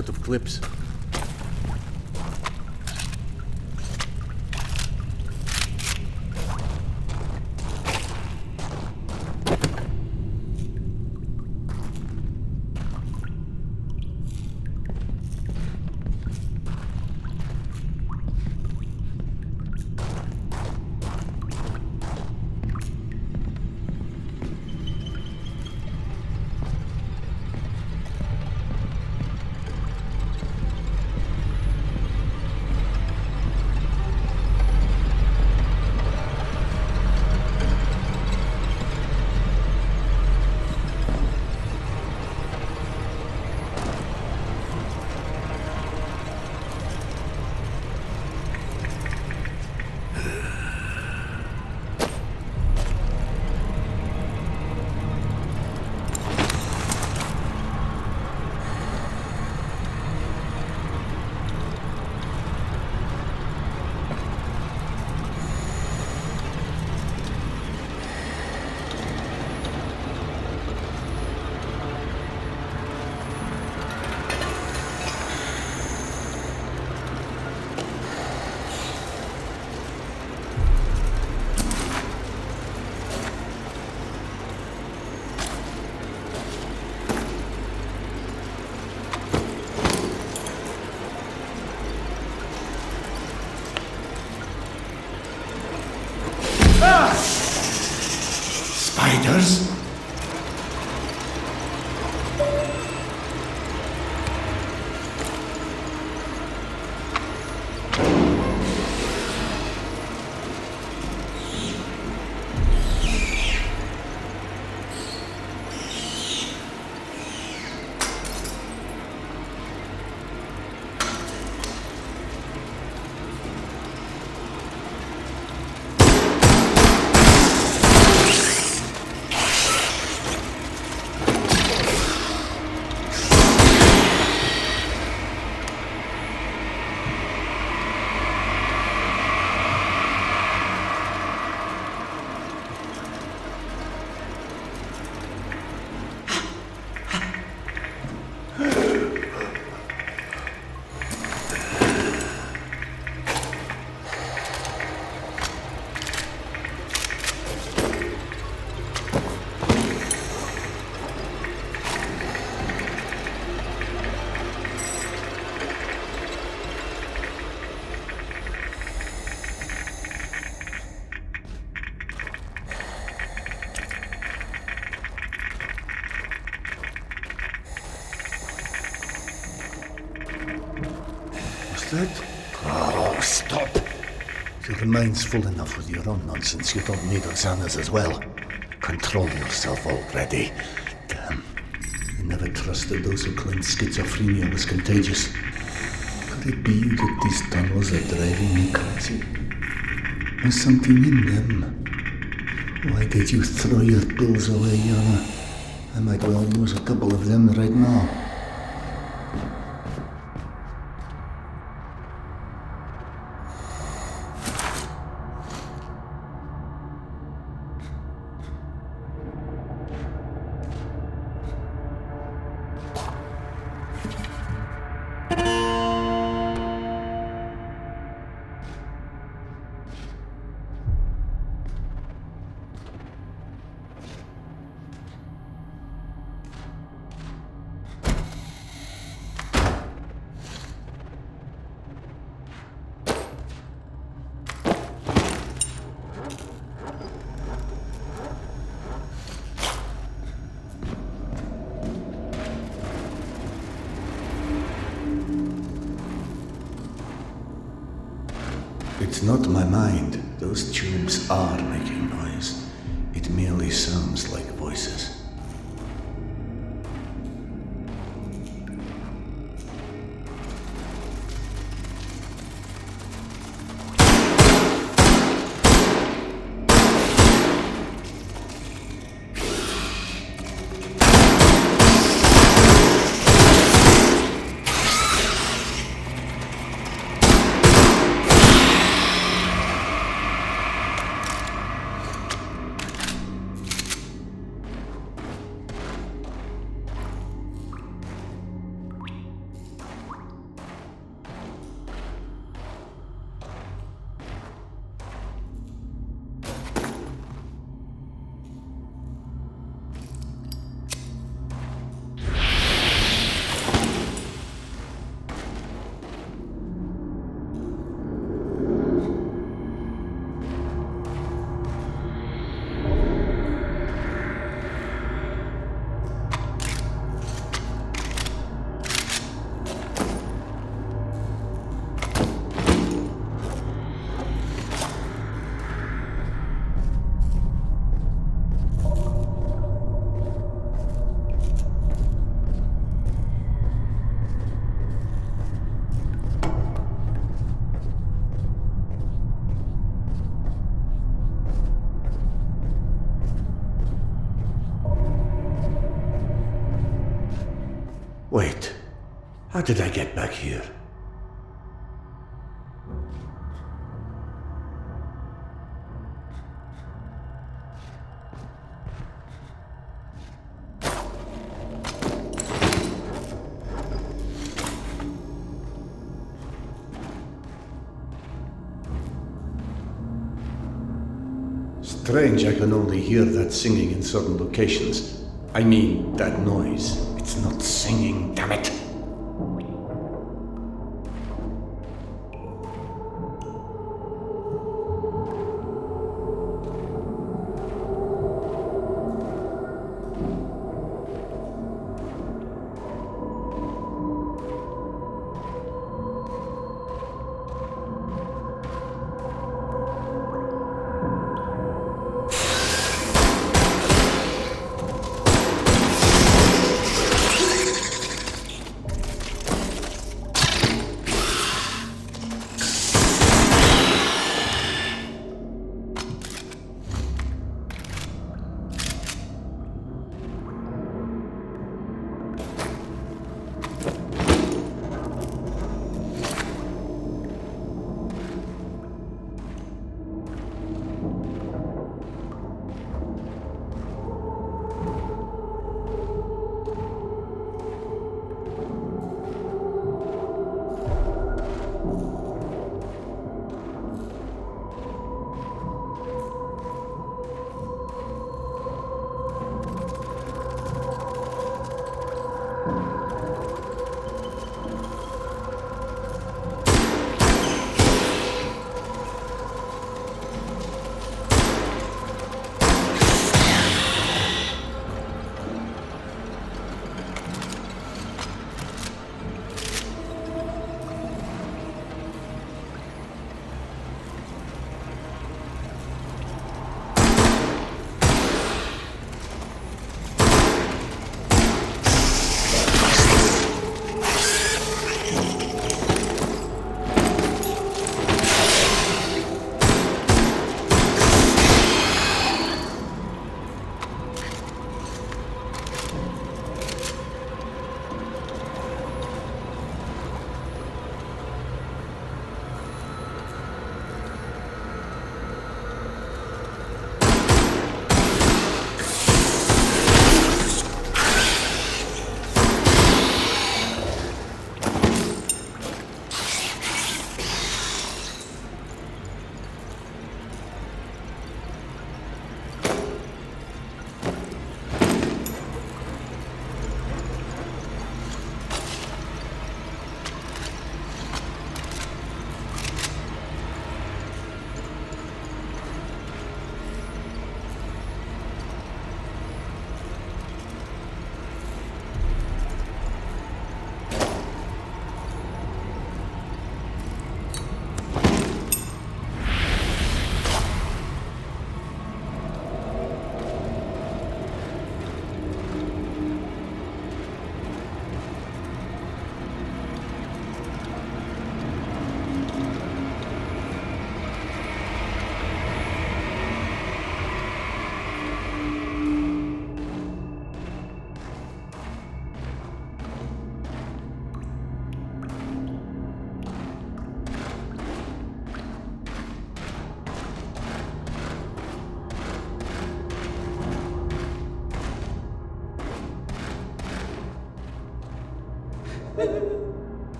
out of clips. Spiders? That? Oh, stop! Your mind's full enough with your own nonsense. You don't need Oksana's as well. Control yourself already. Damn. I never trusted those who claimed schizophrenia was contagious. Could it be that these tunnels are driving me crazy? There's something in them. Why did you throw your pills away, Yana? I might well use a couple of them right now. It's not my mind. Those tubes are making noise. It merely sounds like voices. Wait, how did I get back here? Strange I can only hear that singing in certain locations. I mean, that noise. It's not singing, damn it!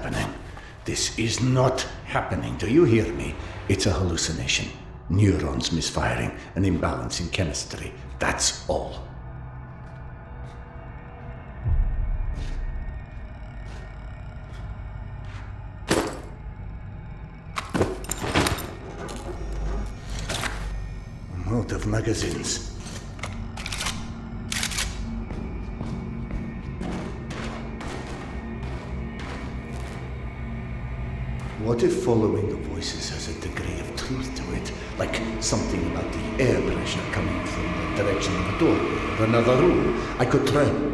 happening. This is not happening. Do you hear me? It's a hallucination. Neurons misfiring, an imbalance in chemistry. That's all. I'm out of magazines. What if following the voices has a degree of truth to it? Like something about the air pressure coming from the direction of a doorway or another room? I could try.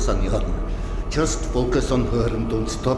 focus on Jordan. Just focus on her and don't stop.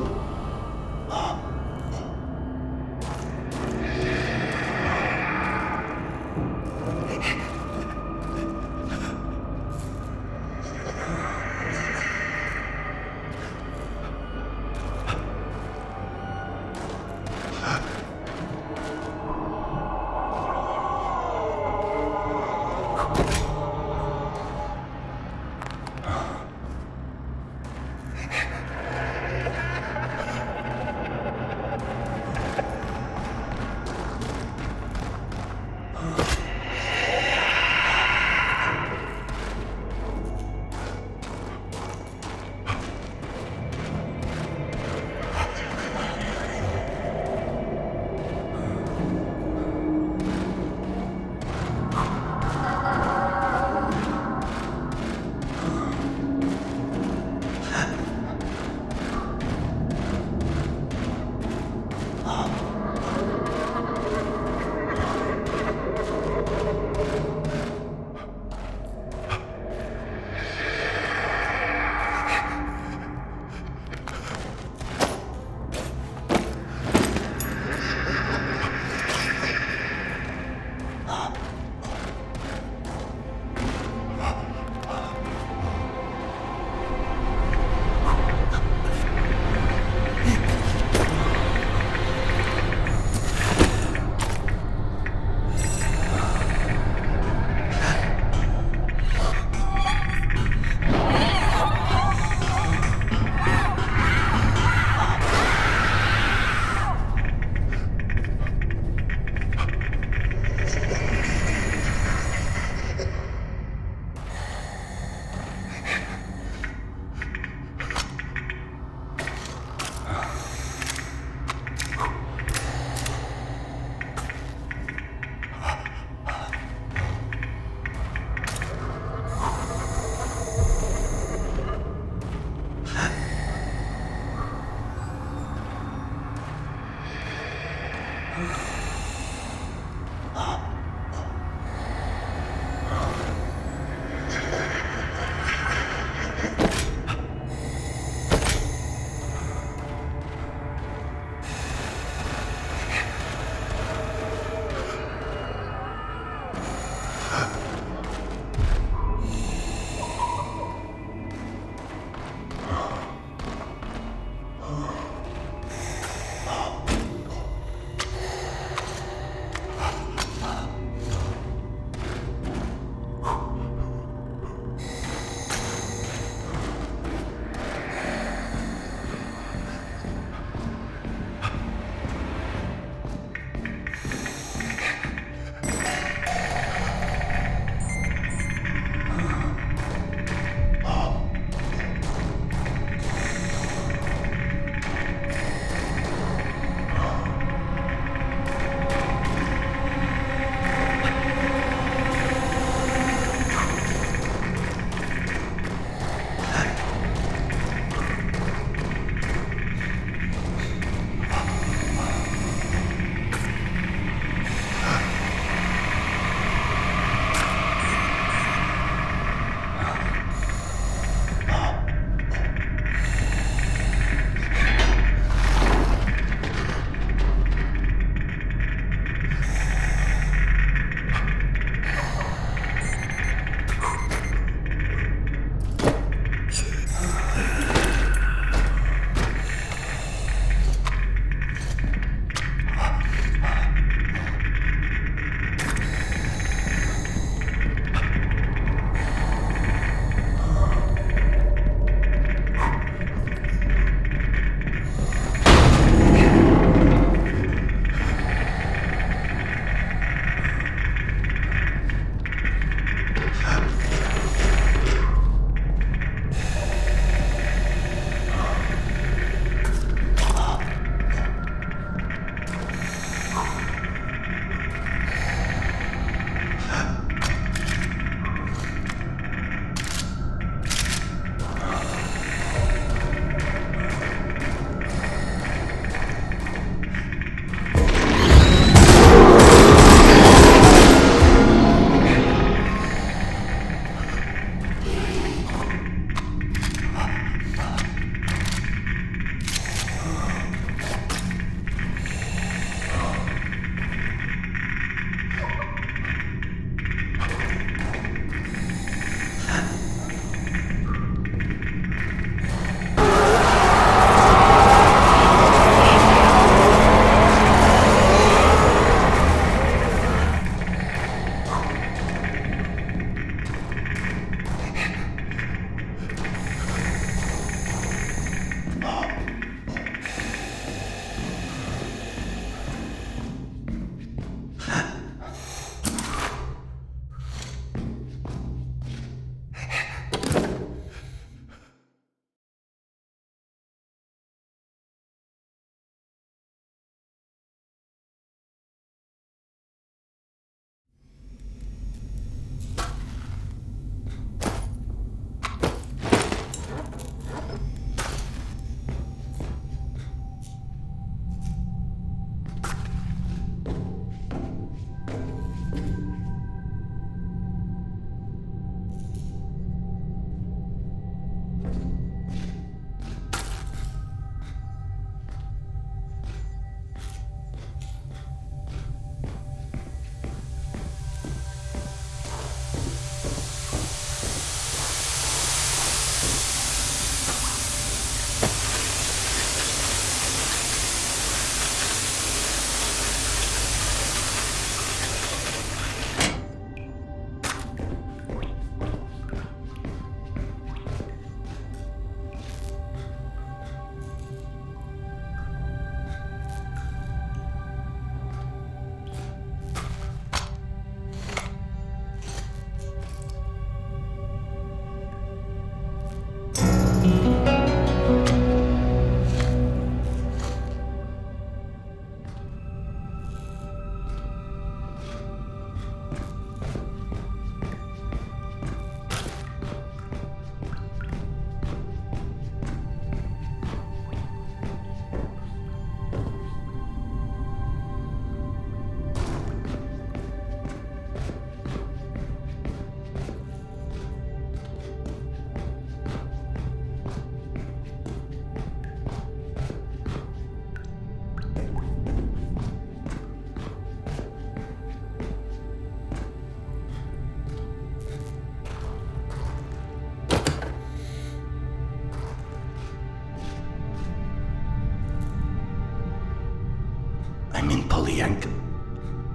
I'm in Polyank,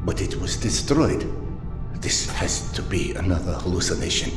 but it was destroyed. This has to be another hallucination.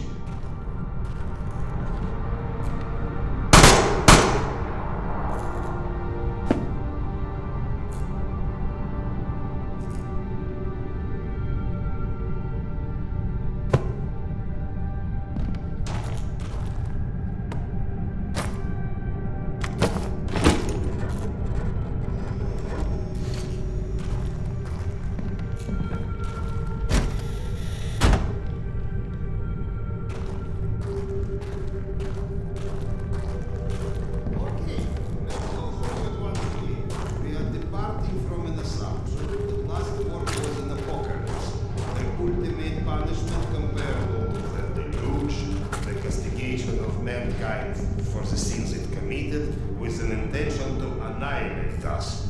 For the sins it committed with an intention to annihilate us.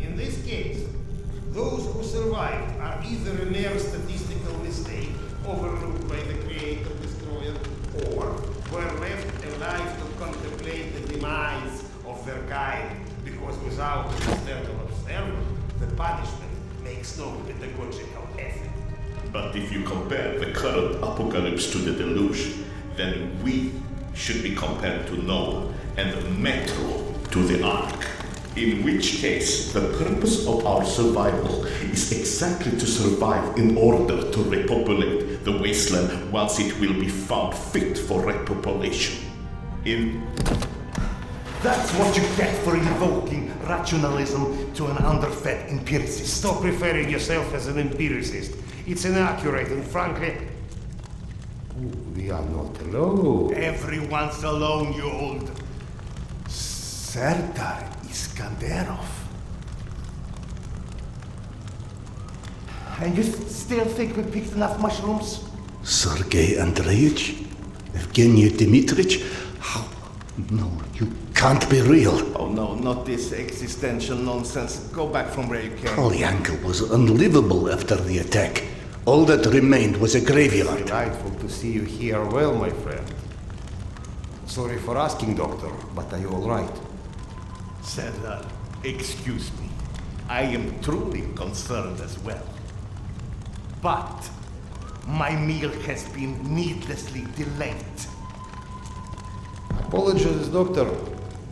In this case, those who survived are either a mere statistical mistake overlooked by the creator-destroyer, or were left alive to contemplate the demise of their kind, because without an external observer, the punishment makes no pedagogical effect. But if you compare the current apocalypse to the deluge, then we should be compared to Noah and the Metro to the Ark. In which case, the purpose of our survival is exactly to survive in order to repopulate the wasteland once it will be found fit for repopulation. That's what you get for invoking rationalism to an underfed empiricist. Stop referring yourself as an empiricist. It's inaccurate and frankly... We are not alone. Everyone's alone, you old... Serdar Iskanderov. And you still think we picked enough mushrooms? Sergei Andreevich? Evgeny Dmitryich? How? No, you can't be real. Oh no, not this existential nonsense. Go back from where you came. Polyanka was unlivable after the attack. All that remained was a graveyard. Delightful to see you here well, my friend. Sorry for asking, Doctor, but are you all right? Serdar, excuse me. I am truly concerned as well. But my meal has been needlessly delayed. Apologies, Doctor,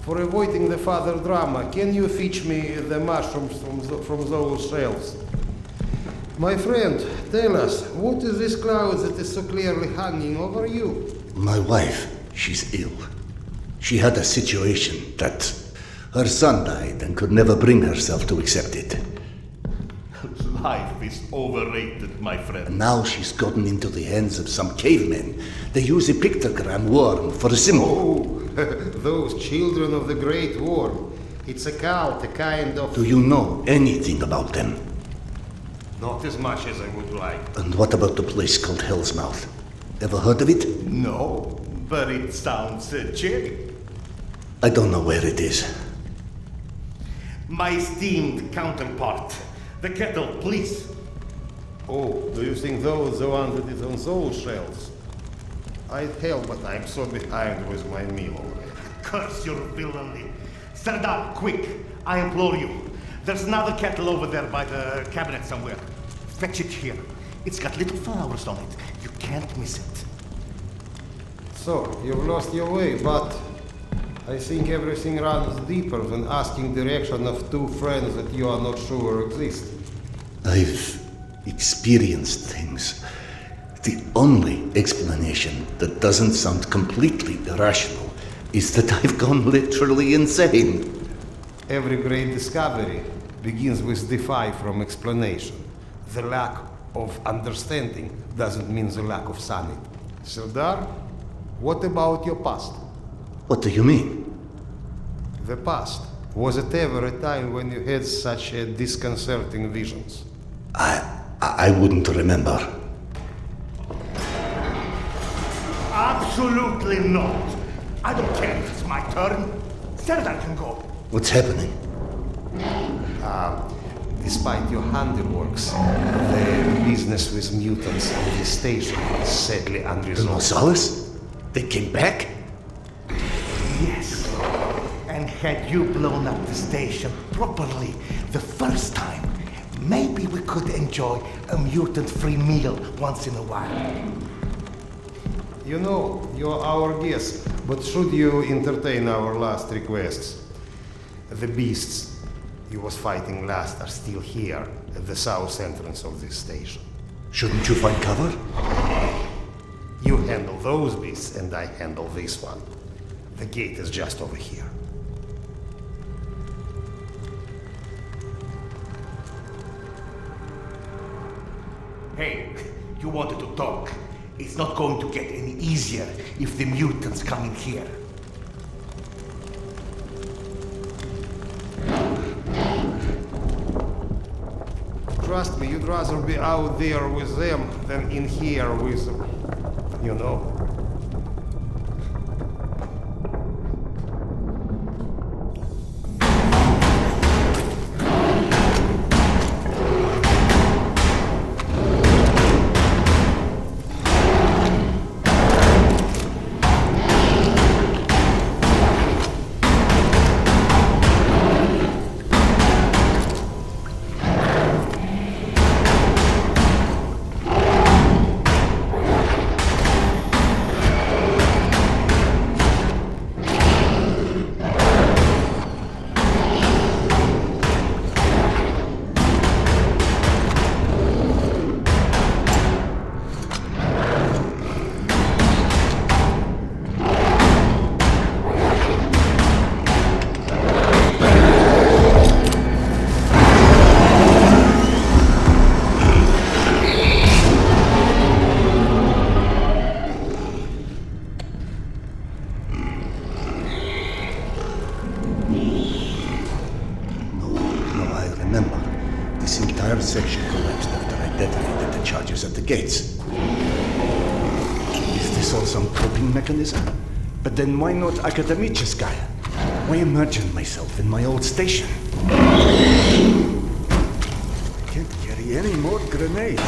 for avoiding the further drama. Can you fetch me the mushrooms from those shelves? My friend, tell us, what is this cloud that is so clearly hanging over you? My wife, she's ill. She had a situation that her son died and could never bring herself to accept it. Life is overrated, my friend. And now she's gotten into the hands of some cavemen. They use a pictogram worm for a symbol. Oh, those children of the Great War. It's a cult, a kind of... Do you know anything about them? Not as much as I would like. And what about the place called Hell's Mouth? Ever heard of it? No, but it sounds cheery. I don't know where it is. My esteemed counterpart, the kettle, please. Oh, do you think those the one that is on those shelves? I'd help, but I'm so behind with my meal already. Curse your villainy. Serdar, quick, I implore you. There's another kettle over there by the cabinet somewhere. Fetch it here. It's got little flowers on it. You can't miss it. So, you've lost your way, but I think everything runs deeper than asking direction of two friends that you are not sure exist. I've experienced things. The only explanation that doesn't sound completely irrational is that I've gone literally insane. Every great discovery begins with defy from explanation. The lack of understanding doesn't mean the lack of sanity. Serdar, what about your past? What do you mean? The past. Was it ever a time when you had such disconcerting visions? I wouldn't remember. Absolutely not. I don't care if it's my turn. Serdar can go. What's happening? Despite your handiworks, the business with mutants on this station is sadly The unresolved. Rosales? They came back? Yes. And had you blown up the station properly the first time, Maybe we could enjoy a mutant-free meal once in a while. You know, you're our guest, but should you entertain our last requests? The beasts you was fighting last are still here at the south entrance of this station. Shouldn't you find cover? You handle those beasts and I handle this one. The gate is just over here. Hey, you wanted to talk. It's not going to get any easier if the mutants come in here. Trust me, you'd rather be out there with them than in here with them. You know. Section collapsed after I detonated the charges at the gates. Is this all some coping mechanism? But then why not Akademicheskaya? Why imagine myself in my old station? I can't carry any more grenades.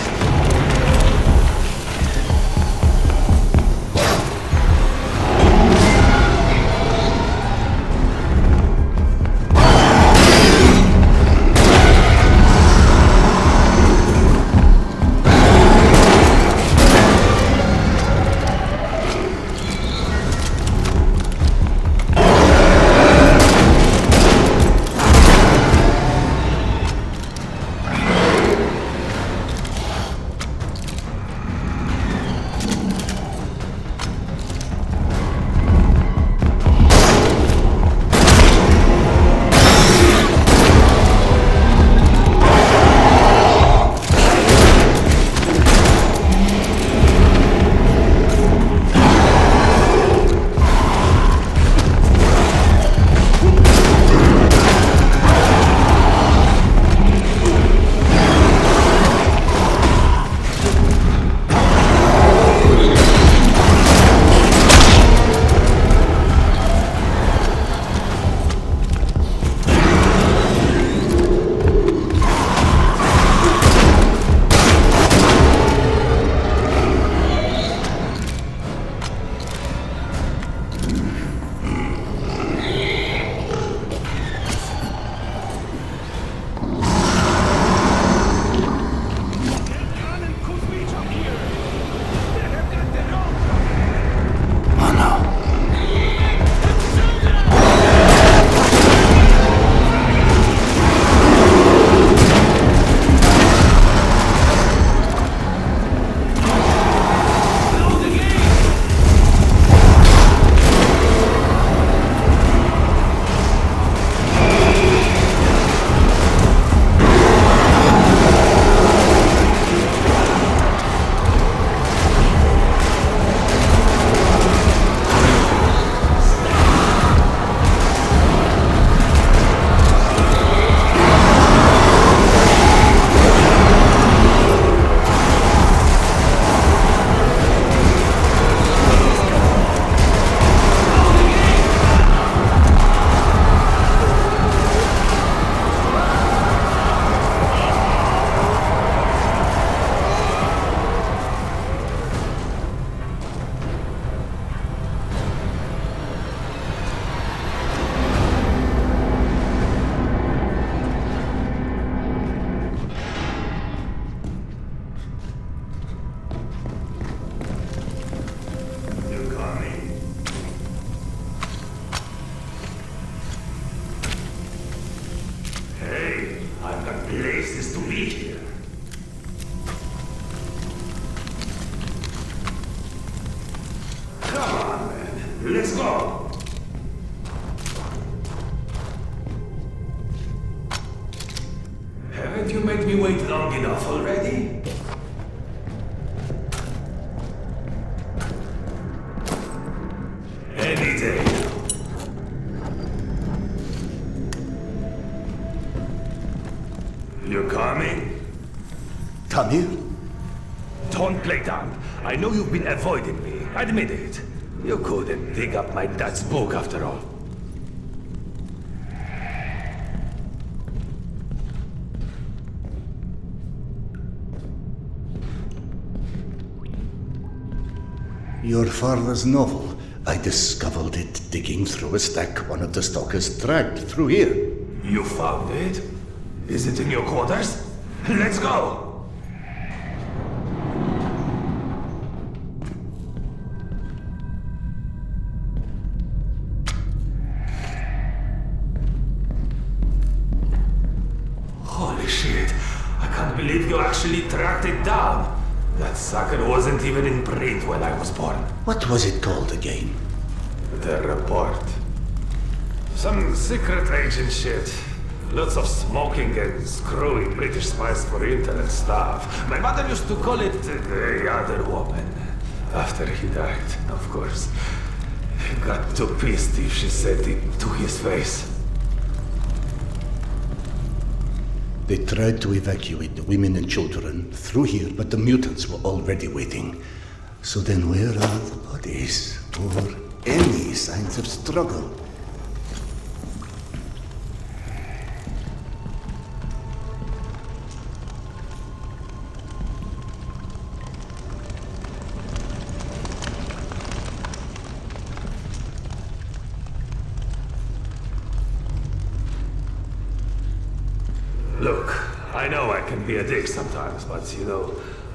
be here. Come on, man. Let's go. Haven't you made me wait long enough already? Any day. You coming? Come here. Don't play dumb. I know you've been avoiding me. Admit it. You couldn't dig up my dad's book after all. Your father's novel. I discovered it digging through a stack one of the stalkers dragged through here. You found it? Is it in your quarters? Let's go! Holy shit! I can't believe you actually tracked it down! That sucker wasn't even in print when I was born. What was it called again? The report. Some secret agent shit. Lots of smoking and screwing British spies for intel and stuff. My mother used to call it the other woman. After he died, of course. He got too pissed if she said it to his face. They tried to evacuate the women and children through here, but the mutants were already waiting. So then where are the bodies? Or any signs of struggle? Look, I know I can be a dick sometimes, but you know,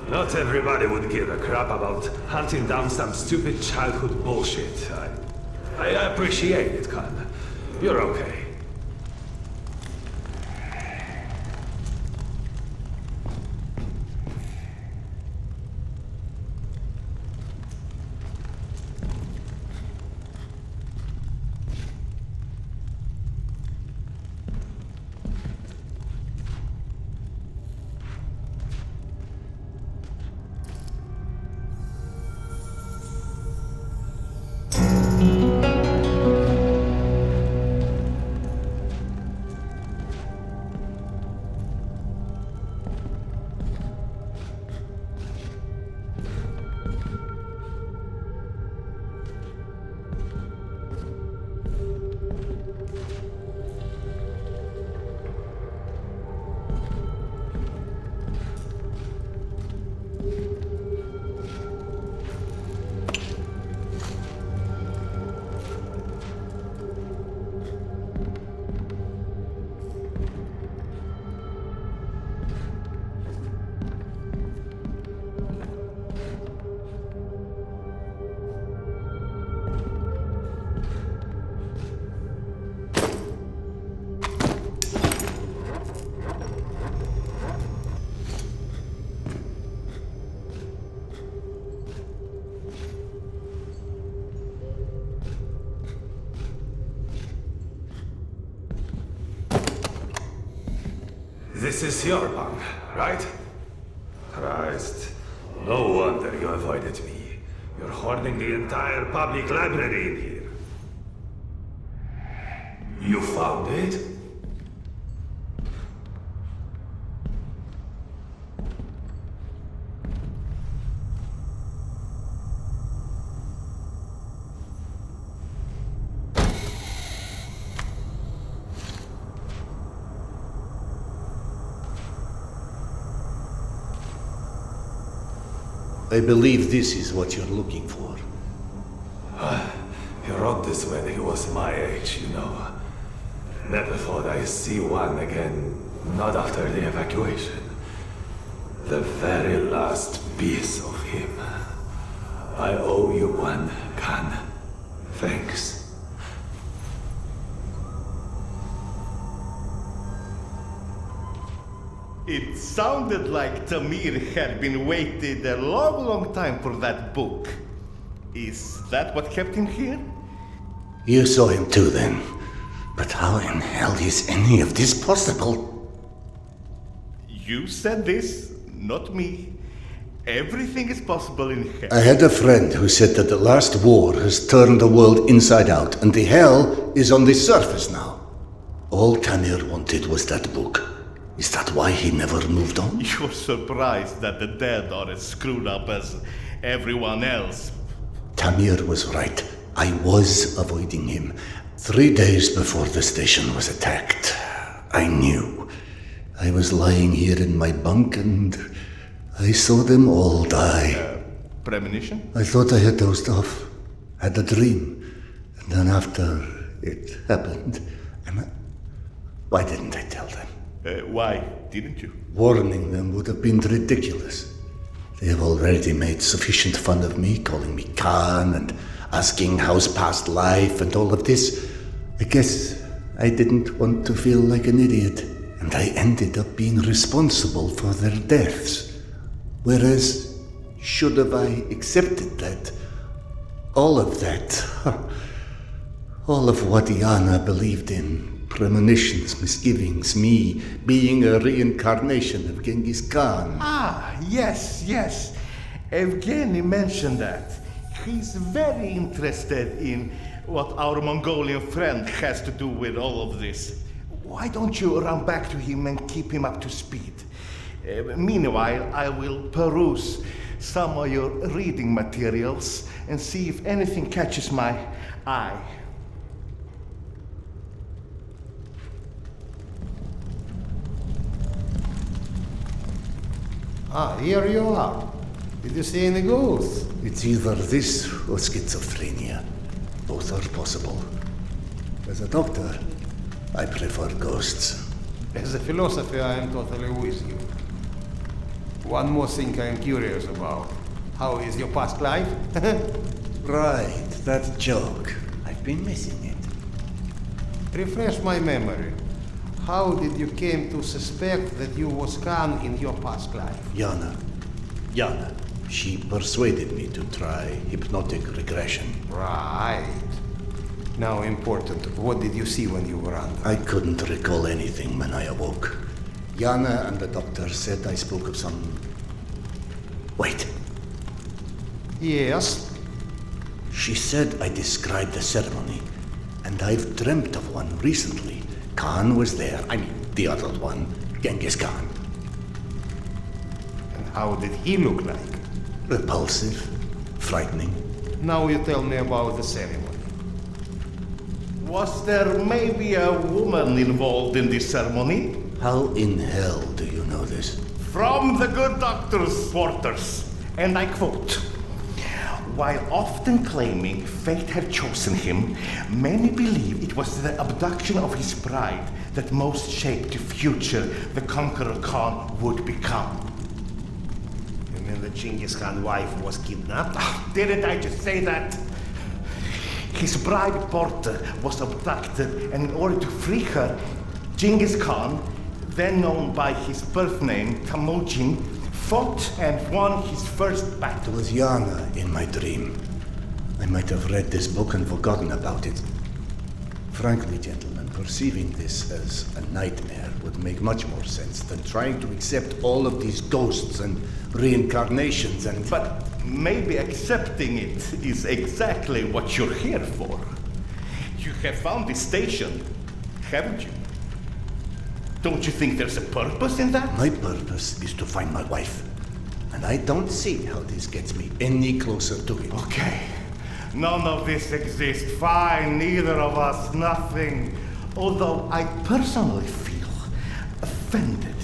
not everybody would give a crap about hunting down some stupid childhood bullshit. I appreciate it, Khan. You're okay. This is your bunk, right? Christ. No wonder you avoided me. You're hoarding the entire public library in here. You found it? I believe this is what you're looking for. He wrote this when he was my age, you know. Never thought I'd see one again, not after the evacuation. The very last piece of him. I owe you one, Khan. Thanks. It sounded like Tamir had been waiting a long, long time for that book. Is that what kept him here? You saw him too then. But how in hell is any of this possible? You said this, not me. Everything is possible in hell. I had a friend who said that the last war has turned the world inside out, and the hell is on the surface now. All Tamir wanted was that book. Is that why he never moved on? You're surprised that the dead are as screwed up as everyone else. Tamir was right. I was avoiding him. 3 days before the station was attacked. I knew. I was lying here in my bunk and I saw them all die. Premonition? I thought I had dozed off. Had a dream. And then after it happened, why didn't I tell them? Why didn't you? Warning them would have been ridiculous. They have already made sufficient fun of me, calling me Khan and asking how's past life and all of this. I guess I didn't want to feel like an idiot, and I ended up being responsible for their deaths. Whereas, should have I accepted that, all of that, all of what Yana believed in, premonitions, misgivings, me being a reincarnation of Genghis Khan. Ah, yes. Evgeny mentioned that. He's very interested in what our Mongolian friend has to do with all of this. Why don't you run back to him and keep him up to speed? Meanwhile, I will peruse some of your reading materials and see if anything catches my eye. Here you are. Did you see any ghosts? It's either this or schizophrenia. Both are possible. As a doctor, I prefer ghosts. As a philosopher, I am totally with you. One more thing I am curious about. How is your past life? Right, that joke. I've been missing it. Refresh my memory. How did you came to suspect that you was Khan in your past life? Yana. She persuaded me to try hypnotic regression. Right. Now important, what did you see when you were under? I couldn't recall anything when I awoke. Yana and the doctor said I spoke of some... Wait. Yes? She said I described the ceremony, and I've dreamt of one recently. Khan was there. I mean, the other one, Genghis Khan. And how did he look like? Repulsive, frightening. Now you tell me about the ceremony. Was there maybe a woman involved in this ceremony? How in hell do you know this? From the good doctor's quarters, and I quote, "While often claiming fate had chosen him, many believe it was the abduction of his bride that most shaped the future the conqueror Khan would become." You mean the Genghis Khan wife was kidnapped? Didn't I just say that? His bride Porta was abducted, and in order to free her, Genghis Khan, then known by his birth name Temujin, fought and won his first It battle. was Yana in my dream. I might have read this book and forgotten about it. Frankly, gentlemen, perceiving this as a nightmare would make much more sense than trying to accept all of these ghosts and reincarnations and... But maybe accepting it is exactly what you're here for. You have found this station, haven't you? Don't you think there's a purpose in that? My purpose is to find my wife. And I don't see how this gets me any closer to it. Okay. None of this exists. Fine, neither of us, nothing. Although I personally feel offended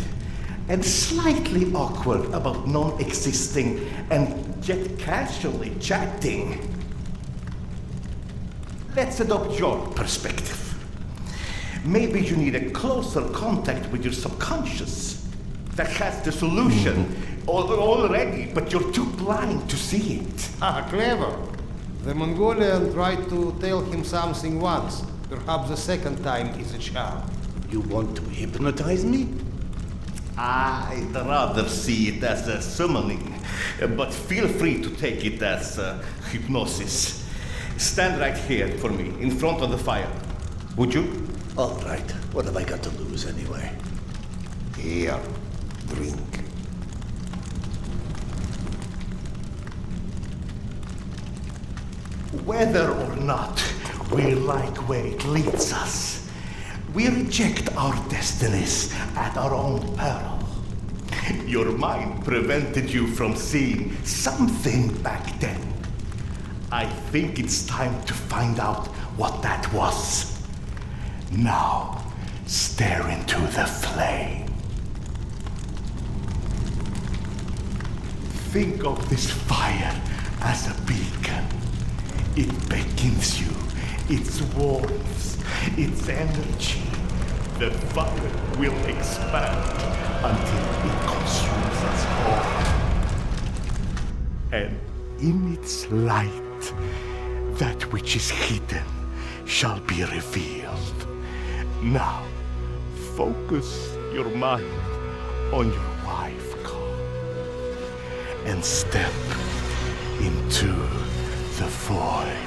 and slightly awkward about non-existing and yet casually chatting. Let's adopt your perspective. Maybe you need a closer contact with your subconscious that has the solution already, but you're too blind to see it. Clever. The Mongolian tried to tell him something once. Perhaps the second time is a charm. You want to hypnotize me? I'd rather see it as a summoning, but feel free to take it as hypnosis. Stand right here for me, in front of the fire. Would you? All right. What have I got to lose anyway? Here, drink. Whether or not we like where it leads us, we reject our destinies at our own peril. Your mind prevented you from seeing something back then. I think it's time to find out what that was. Now, stare into the flame. Think of this fire as a beacon. It beckons you, its warmth, its energy. The fire will expand until it consumes us all. And in its light, that which is hidden shall be revealed. Now, focus your mind on your wife, Carl, and step into the void.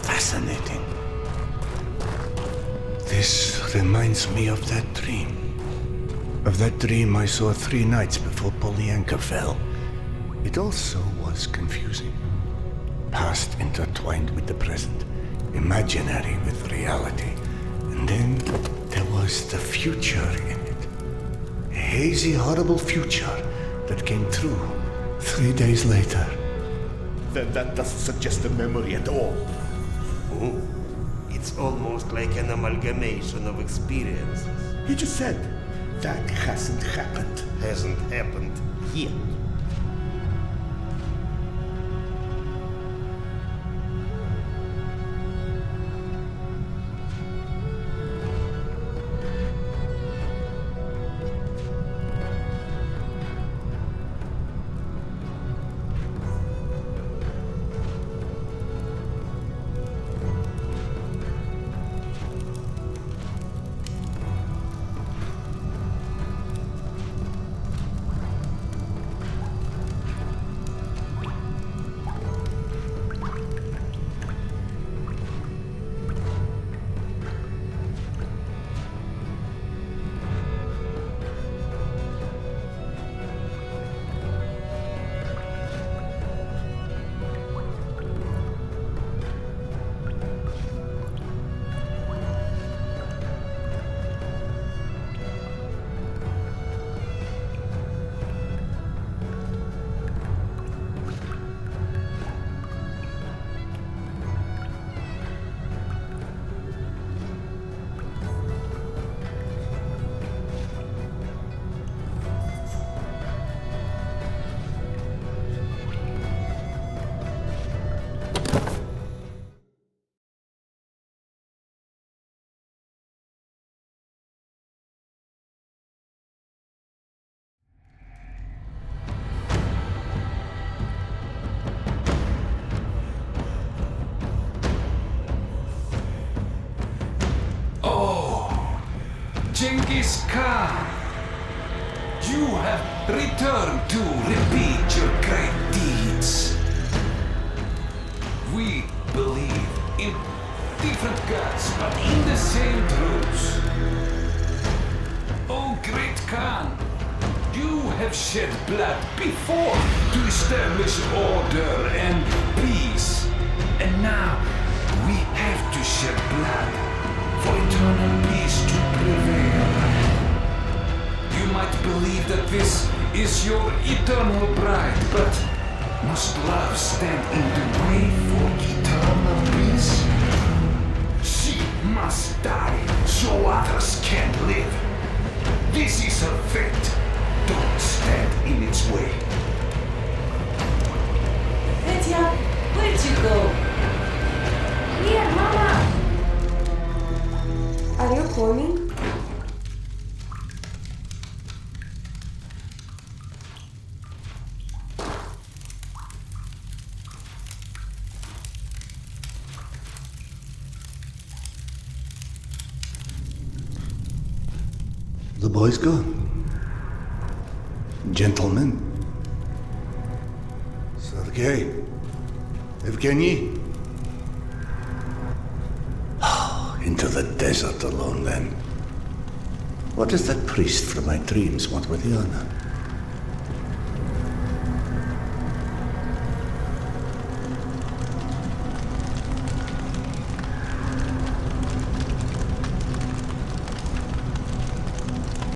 Fascinating. This reminds me of that dream. Of that dream I saw 3 nights before Polyanka fell. It also was confusing. Past intertwined with the present, imaginary with reality. And then there was the future in it. A hazy, horrible future that came true 3 days later. Then that doesn't suggest a memory at all. Oh, it's almost like an amalgamation of experiences. He just said that hasn't happened. Hasn't happened yet. Genghis Khan, you have returned to repeat your great deeds. We believe in different gods, but in the same truths. Oh, great Khan, you have shed blood before to establish order and peace. And now we have to shed blood for eternal peace to prevail. You might believe that this is your eternal bride, but must love stand in the way for eternal peace? must die so others can live. This is her fate. Don't stand in its way. Petya, where'd you go? Here, Mama! Are you coming? The boy's gone. Gentlemen. Sergei. Evgeny. Into the desert alone then. What does that priest from my dreams want with Yana?